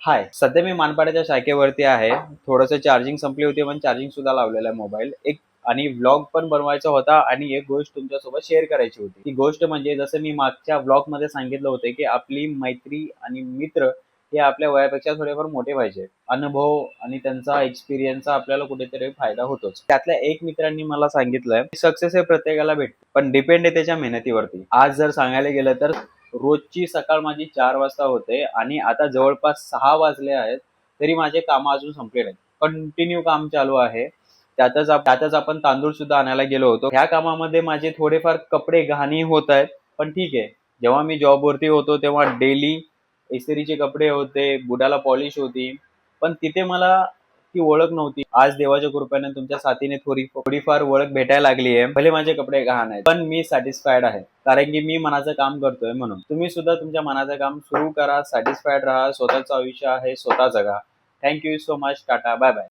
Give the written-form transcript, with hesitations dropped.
हाय, सध्या मी मानपाड्याच्या शाखेवरती आहे. थोडंसं चार्जिंग संपली होती म्हणून चार्जिंग सुद्धा लावलेला आहे मोबाईल. एक आणि व्लॉग पण बनवायचा होता आणि एक गोष्ट तुमच्यासोबत शेअर करायची होती. ती गोष्ट म्हणजे जसं मी मागच्या व्लॉगमध्ये सांगितलं होतं, की आपली मैत्री आणि मित्र हे आपल्या वयापेक्षा थोडेफार मोठे पाहिजे. अनुभव आणि त्यांचा एक्सपिरियन्सचा आपल्याला कुठेतरी फायदा होतोच. त्यातल्या एक मित्रांनी मला सांगितलंय, सक्सेस हे प्रत्येकाला भेटते, पण डिपेंड आहे त्याच्या मेहनतीवरती. आज जर सांगायला गेलं तर रोजची सकाळ माझी 4 वाजता होते आणि आता जवळपास 6 वाजले आहेत, तरी माझे कामं अजून संपले नाहीत. कंटिन्यू काम चालू आहे. त्यातच आपण तांदूळ सुद्धा आणायला गेलो होतो. ह्या कामामध्ये माझे थोडेफार कपडे घाणही होत आहेत, पण ठीक आहे. जेव्हा मी जॉबवरती होतो तेव्हा डेली इस्त्रीचे कपडे होते, बुटाला पॉलिश होती. पण तिथे मला ती ओळख नव्हती. आज देवाच्या कृपेने तुमच्या साथीने थोडीफार ओळख भेटायला लागली आहे. भले माझे कपडे घाण आहेत, पण मी सॅटिस्फाईड आहे. कारण की मी मनाचं काम करतोय म्हणून. तुम्ही सुद्धा तुमच्या मनाचं काम सुरू करा, सॅटिस्फाईड राहा. स्वतःचं आयुष्य आहे, स्वतः जगा. Thank you so much. Tata. Bye bye.